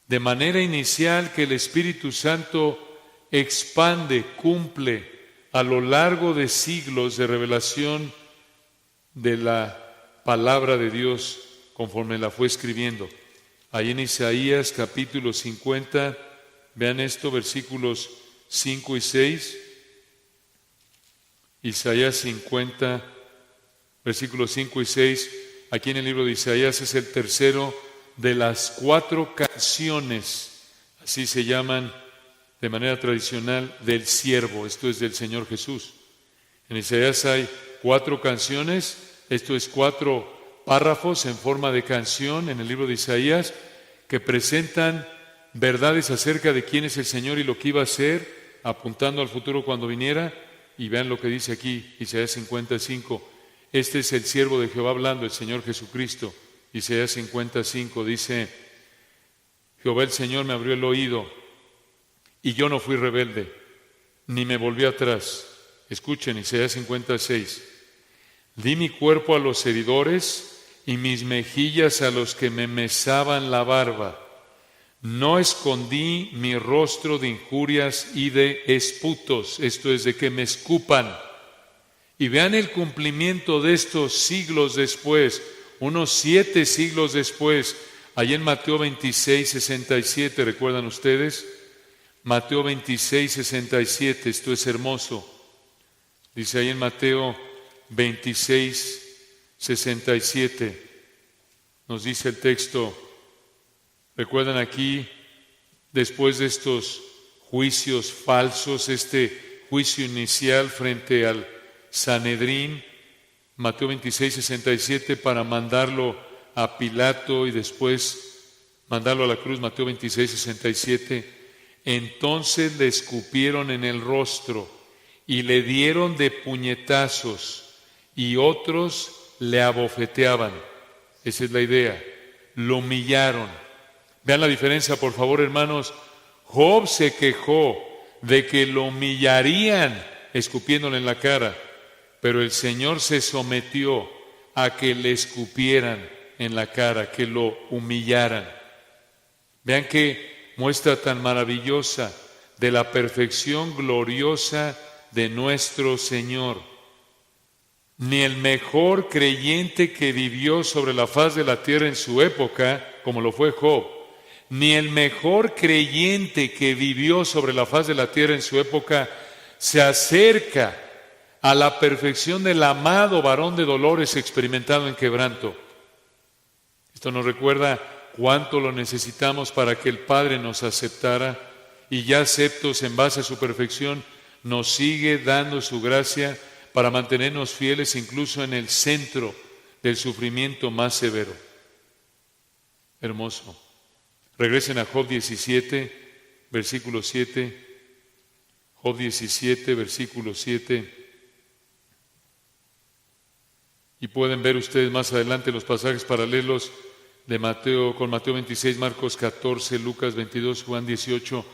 de manera inicial que el Espíritu Santo expande, cumple a lo largo de siglos de revelación de la palabra de Dios conforme la fue escribiendo. Ahí en Isaías capítulo 50, vean esto, versículos 5 y 6. Isaías 50, versículos 5 y 6. Aquí en el libro de Isaías es el tercero de las 4 canciones, así se llaman de manera tradicional, del siervo. Esto es del Señor Jesús. En Isaías hay 4 canciones, esto es 4 párrafos en forma de canción en el libro de Isaías que presentan verdades acerca de quién es el Señor y lo que iba a hacer, apuntando al futuro cuando viniera. Y vean lo que dice aquí, Isaías 55. Este es el siervo de Jehová hablando, el Señor Jesucristo. Isaías 55 dice: Jehová el Señor me abrió el oído, y yo no fui rebelde, ni me volví atrás. Escuchen, Isaías 56. Di mi cuerpo a los heridores, y mis mejillas a los que me mesaban la barba. No escondí mi rostro de injurias y de esputos, esto es, de que me escupan. Y vean el cumplimiento de estos siglos después, unos 7 siglos después, allá en Mateo 26, 67, ¿recuerdan ustedes? Mateo 26, 67, esto es hermoso. Dice ahí en Mateo 26, 67, nos dice el texto. ¿Recuerdan aquí, después de estos juicios falsos, este juicio inicial frente al Sanedrín, Mateo 26, 67, para mandarlo a Pilato y después mandarlo a la cruz, Mateo 26, 67, entonces le escupieron en el rostro y le dieron de puñetazos y otros le abofeteaban. Esa es la idea, lo humillaron. Vean la diferencia, por favor, hermanos. Job se quejó de que lo humillarían escupiéndole en la cara, pero el Señor se sometió a que le escupieran en la cara, que lo humillaran. Vean qué muestra tan maravillosa de la perfección gloriosa de nuestro Señor. Ni el mejor creyente que vivió sobre la faz de la tierra en su época, como lo fue Job, ni el mejor creyente que vivió sobre la faz de la tierra en su época se acerca a la perfección del amado varón de dolores experimentado en quebranto. Esto nos recuerda cuánto lo necesitamos para que el Padre nos aceptara, y ya aceptos en base a su perfección, nos sigue dando su gracia para mantenernos fieles incluso en el centro del sufrimiento más severo. Hermoso. Regresen a Job 17, versículo 7. Job 17, versículo 7. Y pueden ver ustedes más adelante los pasajes paralelos de Mateo, con Mateo 26, Marcos 14, Lucas 22, Juan 18.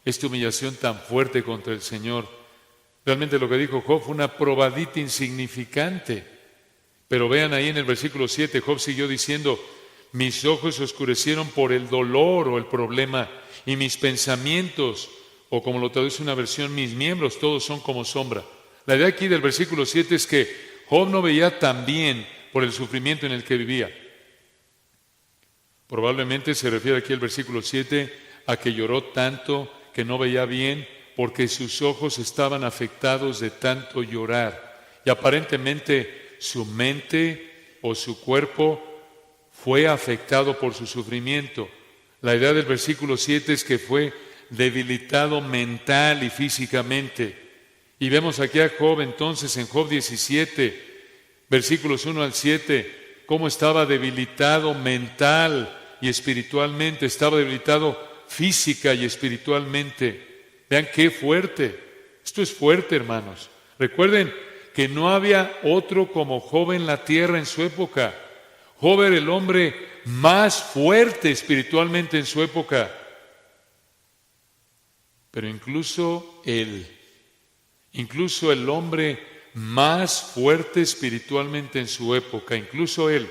Esta humillación tan fuerte contra el Señor. Realmente lo que dijo Job fue una probadita insignificante. Pero vean ahí en el versículo 7, Job siguió diciendo: mis ojos se oscurecieron por el dolor o el problema, y mis pensamientos, o como lo traduce una versión, mis miembros, todos son como sombra. La idea aquí del versículo 7 es que Job no veía tan bien por el sufrimiento en el que vivía. Probablemente se refiere aquí el versículo 7 a que lloró tanto que no veía bien porque sus ojos estaban afectados de tanto llorar. Y aparentemente su mente o su cuerpo fue afectado por su sufrimiento. La idea del versículo 7 es que fue debilitado mental y físicamente. Y vemos aquí a Job entonces en Job 17, versículos 1 al 7, cómo estaba debilitado mental y espiritualmente, estaba debilitado física y espiritualmente. Vean qué fuerte. Esto es fuerte, hermanos. Recuerden que no había otro como Job en la tierra en su época. Job era el hombre más fuerte espiritualmente en su época. Pero incluso el hombre más fuerte espiritualmente en su época, incluso él,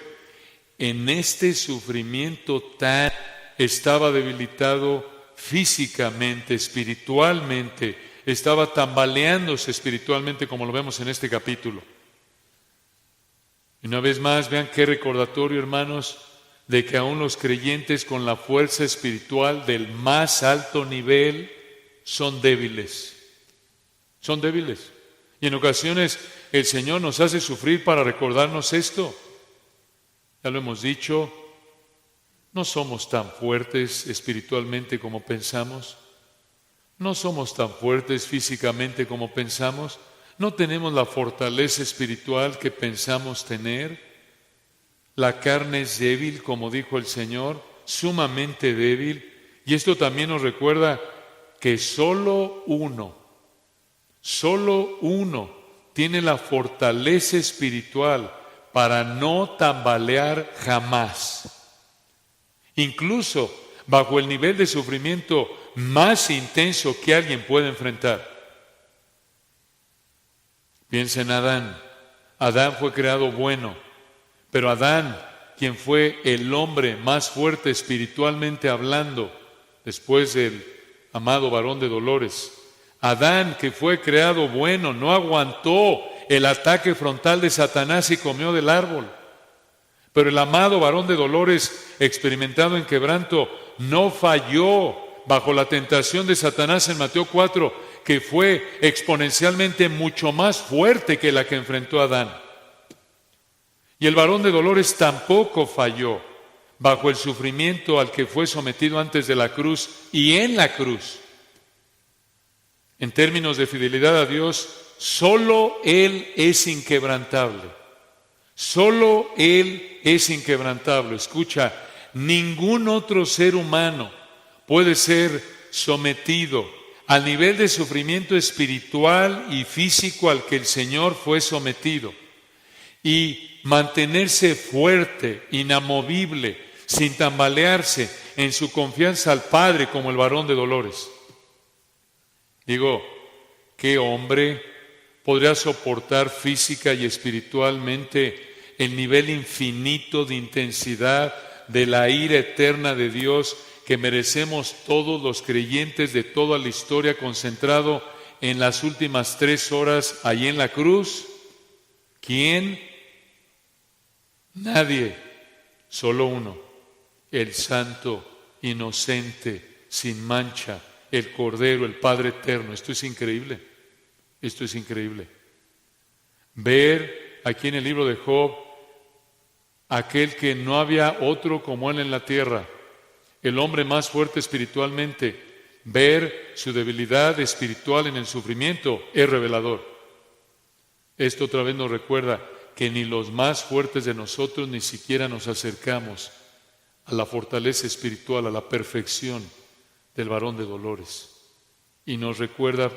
en este sufrimiento tan estaba debilitado físicamente, espiritualmente, estaba tambaleándose espiritualmente, como lo vemos en este capítulo. Y una vez más, vean qué recordatorio, hermanos, de que aún los creyentes con la fuerza espiritual del más alto nivel son débiles. Son débiles. Y en ocasiones el Señor nos hace sufrir para recordarnos esto. Ya lo hemos dicho, no somos tan fuertes espiritualmente como pensamos. No somos tan fuertes físicamente como pensamos. No tenemos la fortaleza espiritual que pensamos tener. La carne es débil, como dijo el Señor, sumamente débil. Y esto también nos recuerda que solo uno tiene la fortaleza espiritual para no tambalear jamás. Incluso bajo el nivel de sufrimiento más intenso que alguien puede enfrentar. Piensa en Adán. Adán fue creado bueno, pero Adán, quien fue el hombre más fuerte espiritualmente hablando, después del amado varón de dolores, Adán, que fue creado bueno, no aguantó el ataque frontal de Satanás y comió del árbol. Pero el amado varón de dolores, experimentado en quebranto, no falló bajo la tentación de Satanás en Mateo 4, que fue exponencialmente mucho más fuerte que la que enfrentó Adán. Y el varón de dolores tampoco falló bajo el sufrimiento al que fue sometido antes de la cruz y en la cruz. En términos de fidelidad a Dios, solo Él es inquebrantable. Solo Él es inquebrantable. Escucha, ningún otro ser humano puede ser sometido al nivel de sufrimiento espiritual y físico al que el Señor fue sometido y mantenerse fuerte, inamovible, sin tambalearse en su confianza al Padre como el varón de dolores. Digo, ¿qué hombre podría soportar física y espiritualmente el nivel infinito de intensidad de la ira eterna de Dios que merecemos todos los creyentes de toda la historia, concentrado en las últimas 3 horas allí en la cruz? ¿Quién? Nadie, solo uno, el santo, inocente, sin mancha, el Cordero, el Padre eterno. Esto es increíble, esto es increíble. Ver aquí en el libro de Job, aquel que no había otro como él en la tierra, el hombre más fuerte espiritualmente, ver su debilidad espiritual en el sufrimiento es revelador. Esto otra vez nos recuerda que ni los más fuertes de nosotros ni siquiera nos acercamos a la fortaleza espiritual, a la perfección del varón de dolores. Y nos recuerda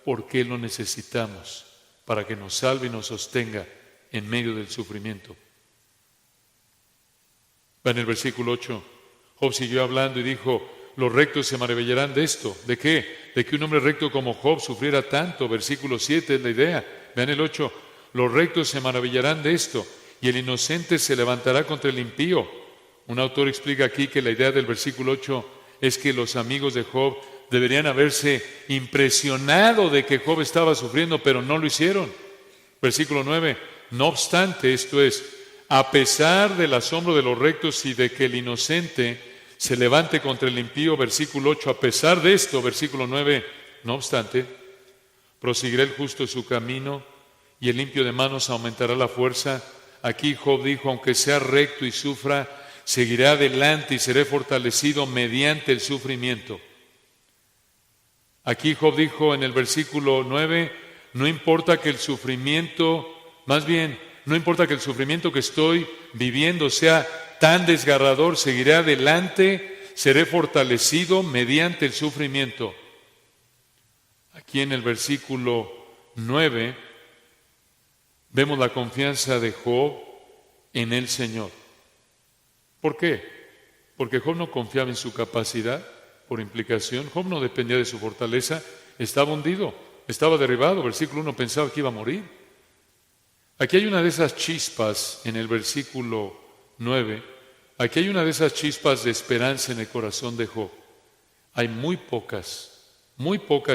por qué lo necesitamos, para que nos salve y nos sostenga en medio del sufrimiento. En el versículo 8, Job siguió hablando y dijo: los rectos se maravillarán de esto. ¿De qué? De que un hombre recto como Job sufriera tanto. Versículo 7 es la idea. Vean el 8. Los rectos se maravillarán de esto, y el inocente se levantará contra el impío. Un autor explica aquí que la idea del versículo 8 es que los amigos de Job deberían haberse impresionado de que Job estaba sufriendo, pero no lo hicieron. Versículo 9. No obstante, esto es, a pesar del asombro de los rectos y de que el inocente se levante contra el impío, versículo 8, a pesar de esto, versículo 9, no obstante, proseguirá el justo su camino y el limpio de manos aumentará la fuerza. Aquí Job dijo: aunque sea recto y sufra, seguiré adelante y seré fortalecido mediante el sufrimiento. Aquí Job dijo en el versículo 9, no importa que el sufrimiento, más bien, no importa que el sufrimiento que estoy viviendo sea tan desgarrador, seguiré adelante, seré fortalecido mediante el sufrimiento. Aquí en el versículo 9 vemos la confianza de Job en el Señor. ¿Por qué? Porque Job no confiaba en su capacidad, por implicación. Job no dependía de su fortaleza, estaba hundido, estaba derribado. Versículo 1 pensaba que iba a morir. Aquí hay una de esas chispas en el versículo 9. Aquí hay una de esas chispas de esperanza en el corazón de Job. Hay muy pocas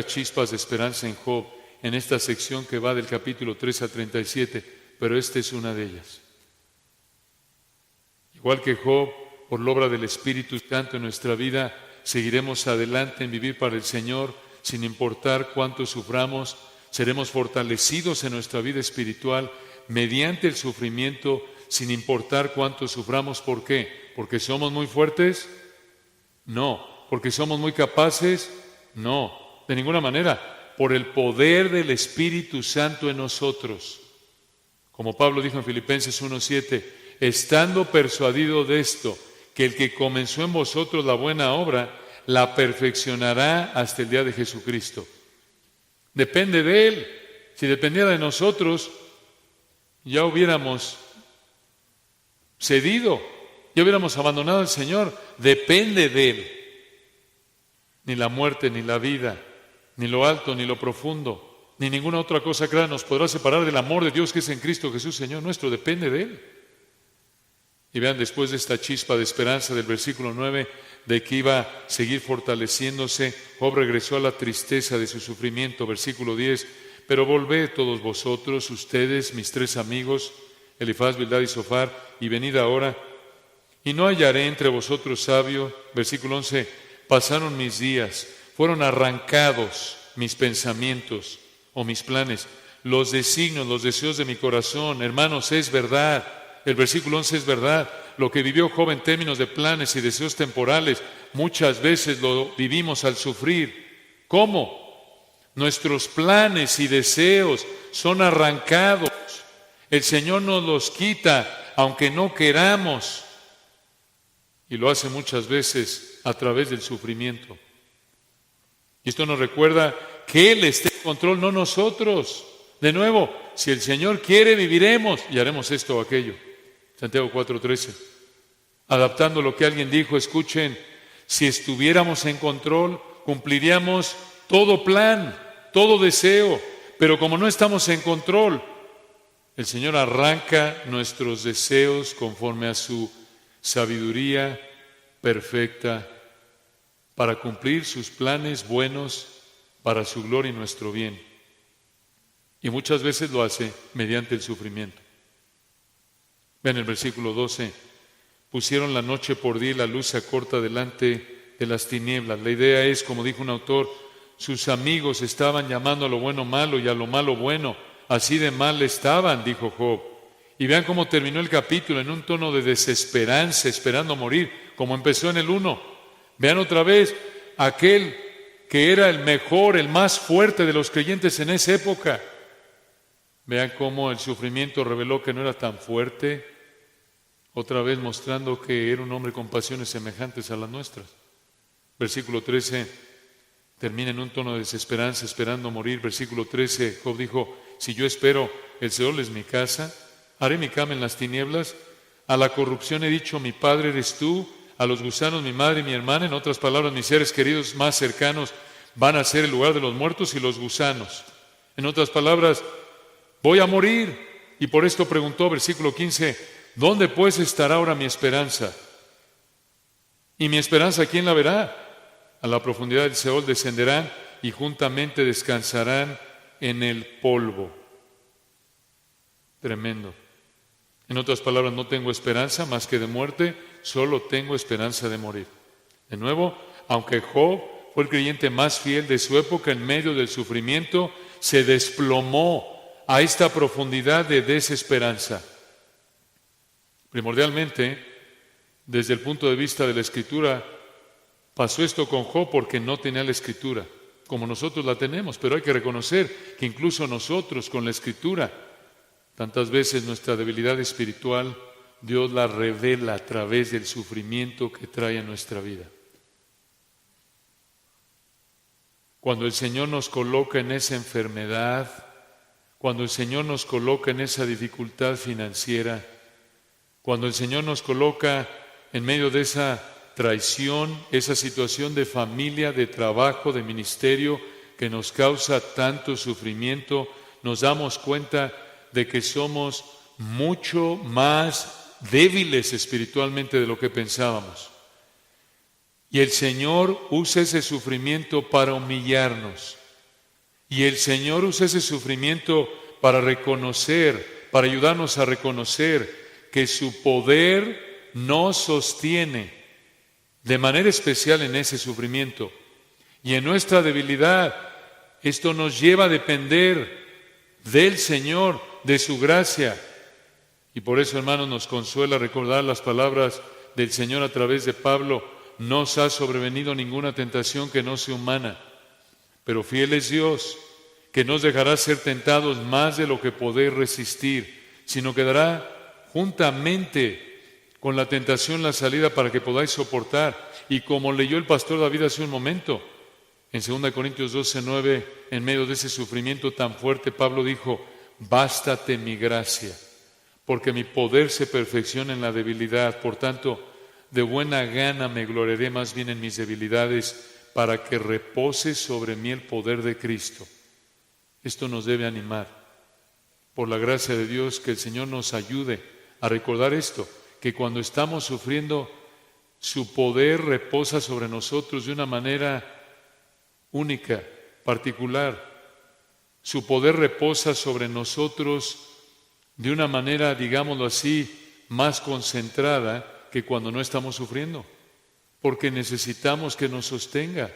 chispas de esperanza en Job en esta sección que va del capítulo 3 al 37, pero esta es una de ellas. Igual que Job, por la obra del Espíritu Santo en nuestra vida, seguiremos adelante en vivir para el Señor, sin importar cuánto suframos. Seremos fortalecidos en nuestra vida espiritual mediante el sufrimiento, sin importar cuánto suframos. ¿Por qué? ¿Porque somos muy fuertes? No. ¿Porque somos muy capaces? No, de ninguna manera. Por el poder del Espíritu Santo en nosotros. Como Pablo dijo en Filipenses 1:7, estando persuadido de esto, que el que comenzó en vosotros la buena obra, la perfeccionará hasta el día de Jesucristo. Depende de Él. Si dependiera de nosotros, ya hubiéramos cedido, ya hubiéramos abandonado al Señor. Depende de Él. Ni la muerte, ni la vida, ni lo alto, ni lo profundo, ni ninguna otra cosa creada nos podrá separar del amor de Dios que es en Cristo Jesús, Señor nuestro. Depende de Él. Y vean, después de esta chispa de esperanza del versículo 9, de que iba a seguir fortaleciéndose, Job regresó a la tristeza de su sufrimiento. Versículo 10, pero volved todos vosotros, ustedes, mis tres amigos, Elifaz, Bildad y Zofar, y venid ahora, y no hallaré entre vosotros sabio. Versículo 11, pasaron mis días, fueron arrancados mis pensamientos o mis planes, los designios, los deseos de mi corazón. Hermanos, es verdad. El versículo 11 es verdad. Lo que vivió Job en términos de planes y deseos temporales, muchas veces lo vivimos al sufrir. ¿Cómo? Nuestros planes y deseos son arrancados. El Señor nos los quita, aunque no queramos. Y lo hace muchas veces a través del sufrimiento. Y esto nos recuerda que Él está en control, no nosotros. De nuevo, si el Señor quiere, viviremos y haremos esto o aquello. Santiago 4:13. Adaptando lo que alguien dijo, escuchen, si estuviéramos en control, cumpliríamos todo plan, todo deseo. Pero como no estamos en control, el Señor arranca nuestros deseos conforme a su sabiduría perfecta para cumplir sus planes buenos para su gloria y nuestro bien. Y muchas veces lo hace mediante el sufrimiento. Vean el versículo 12. Pusieron la noche por día y la luz se acorta delante de las tinieblas. La idea es, como dijo un autor, sus amigos estaban llamando a lo bueno malo y a lo malo bueno. Así de mal estaban, dijo Job. Y vean cómo terminó el capítulo, en un tono de desesperanza, esperando morir, como empezó en el 1. Vean otra vez, aquel que era el mejor, el más fuerte de los creyentes en esa época. Vean cómo el sufrimiento reveló que no era tan fuerte, otra vez mostrando que era un hombre con pasiones semejantes a las nuestras. Versículo 13 termina en un tono de desesperanza, esperando morir. Versículo 13, Job dijo, si yo espero, el Seol es mi casa, haré mi cama en las tinieblas, a la corrupción he dicho, mi padre eres tú, a los gusanos mi madre y mi hermana, en otras palabras, mis seres queridos más cercanos van a ser el lugar de los muertos y los gusanos. En otras palabras, voy a morir. Y por esto preguntó, versículo 15, ¿dónde pues estará ahora mi esperanza? ¿Y mi esperanza quién la verá? A la profundidad del Seol descenderán y juntamente descansarán en el polvo. Tremendo. En otras palabras, no tengo esperanza más que de muerte, solo tengo esperanza de morir. De nuevo, aunque Job fue el creyente más fiel de su época, en medio del sufrimiento, se desplomó a esta profundidad de desesperanza. Primordialmente, desde el punto de vista de la Escritura, pasó esto con Job porque no tenía la Escritura, como nosotros la tenemos, pero hay que reconocer que incluso nosotros con la Escritura, tantas veces nuestra debilidad espiritual, Dios la revela a través del sufrimiento que trae a nuestra vida. Cuando el Señor nos coloca en esa enfermedad, cuando el Señor nos coloca en esa dificultad financiera, cuando el Señor nos coloca en medio de esa traición, esa situación de familia, de trabajo, de ministerio que nos causa tanto sufrimiento, nos damos cuenta de que somos mucho más débiles espiritualmente de lo que pensábamos. Y el Señor usa ese sufrimiento para humillarnos. Y el Señor usa ese sufrimiento para reconocer, para ayudarnos a reconocer que su poder nos sostiene de manera especial en ese sufrimiento. Y en nuestra debilidad, esto nos lleva a depender del Señor, de su gracia. Y por eso, hermanos, nos consuela recordar las palabras del Señor a través de Pablo: no os ha sobrevenido ninguna tentación que no sea humana, pero fiel es Dios, que no os dejará ser tentados más de lo que podéis resistir, sino que dará juntamente con la tentación la salida para que podáis soportar. Y como leyó el pastor David hace un momento, en 2 Corintios 12:9, en medio de ese sufrimiento tan fuerte, Pablo dijo: bástate mi gracia, porque mi poder se perfecciona en la debilidad. Por tanto, de buena gana me gloriaré más bien en mis debilidades, para que repose sobre mí el poder de Cristo. Esto nos debe animar. Por la gracia de Dios, que el Señor nos ayude a recordar esto, que cuando estamos sufriendo, su poder reposa sobre nosotros de una manera única, particular. Su poder reposa sobre nosotros de una manera, digámoslo así, más concentrada que cuando no estamos sufriendo, porque necesitamos que nos sostenga,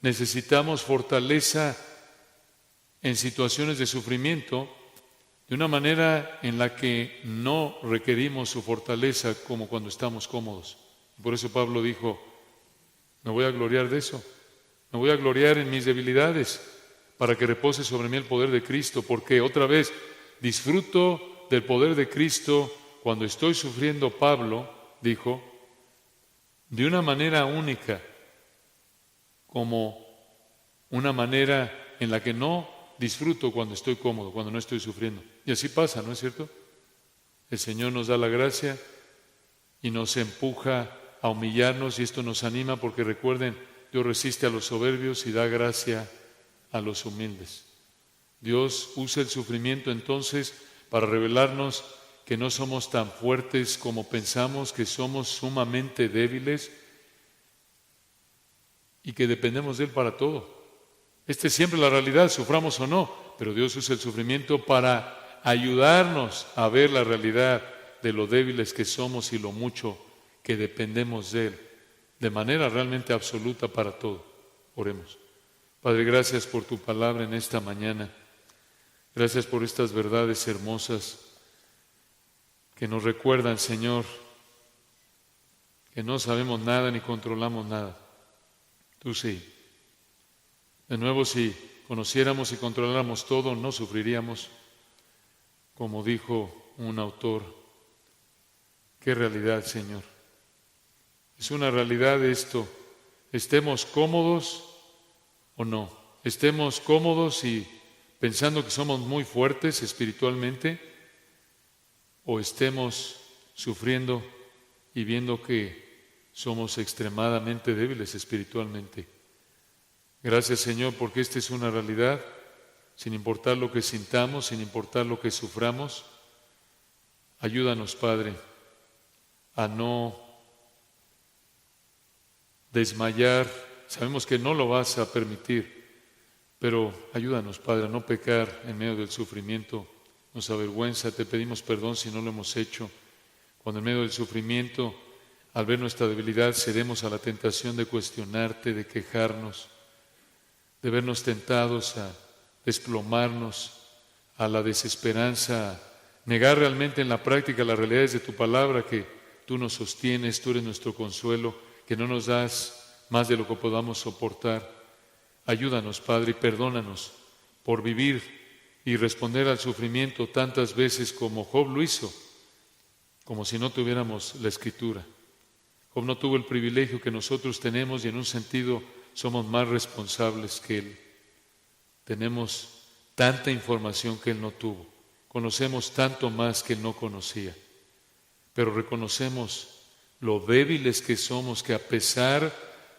necesitamos fortaleza en situaciones de sufrimiento de una manera en la que no requerimos su fortaleza como cuando estamos cómodos. Por eso Pablo dijo: me voy a gloriar de eso, me voy a gloriar en mis debilidades, para que repose sobre mí el poder de Cristo, porque otra vez disfruto del poder de Cristo cuando estoy sufriendo. Pablo dijo, de una manera única, como una manera en la que no disfruto cuando estoy cómodo, cuando no estoy sufriendo. Y así pasa, ¿no es cierto? El Señor nos da la gracia y nos empuja a humillarnos, y esto nos anima, porque recuerden, Dios resiste a los soberbios y da gracia a los humildes. Dios usa el sufrimiento entonces para revelarnos que no somos tan fuertes como pensamos, que somos sumamente débiles y que dependemos de Él para todo. Esta es siempre la realidad, suframos o no, pero Dios usa el sufrimiento para ayudarnos a ver la realidad de lo débiles que somos y lo mucho que dependemos de Él, de manera realmente absoluta para todo. Oremos. Padre, gracias por tu palabra en esta mañana. Gracias por estas verdades hermosas que nos recuerdan, Señor, que no sabemos nada ni controlamos nada. Tú sí. De nuevo, si conociéramos y controláramos todo, no sufriríamos. Como dijo un autor, qué realidad, Señor. Es una realidad esto, estemos cómodos o no, estemos cómodos y pensando que somos muy fuertes espiritualmente, o estemos sufriendo y viendo que somos extremadamente débiles espiritualmente. Gracias, Señor, porque esta es una realidad, sin importar lo que sintamos, sin importar lo que suframos. Ayúdanos, Padre, a no desmayar. Sabemos que no lo vas a permitir, pero ayúdanos, Padre, a no pecar en medio del sufrimiento. Nos avergüenza, te pedimos perdón si no lo hemos hecho. Cuando en medio del sufrimiento, al ver nuestra debilidad, cedemos a la tentación de cuestionarte, de quejarnos, de vernos tentados a desplomarnos, a la desesperanza, a negar realmente en la práctica las realidades de tu palabra, que tú nos sostienes, tú eres nuestro consuelo, que no nos das más de lo que podamos soportar. Ayúdanos, Padre, y perdónanos por vivir y responder al sufrimiento tantas veces como Job lo hizo, como si no tuviéramos la Escritura. Job no tuvo el privilegio que nosotros tenemos, y en un sentido somos más responsables que él. Tenemos tanta información que él no tuvo, conocemos tanto más que él no conocía, pero reconocemos lo débiles que somos, que a pesar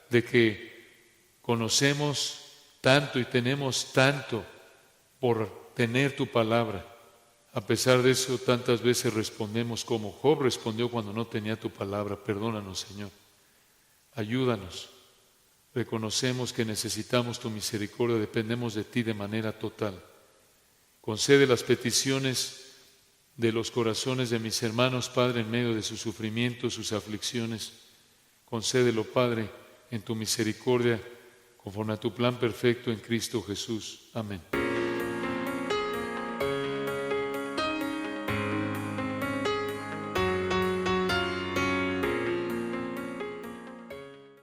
de que conocemos tanto y tenemos tanto por tener tu palabra, a pesar de eso tantas veces respondemos como Job respondió cuando no tenía tu palabra. Perdónanos, Señor, ayúdanos. Reconocemos que necesitamos tu misericordia, dependemos de ti de manera total. Concede las peticiones de los corazones de mis hermanos, Padre, en medio de sus sufrimientos, sus aflicciones. Concédelo, Padre, en tu misericordia, conforme a tu plan perfecto en Cristo Jesús. Amén.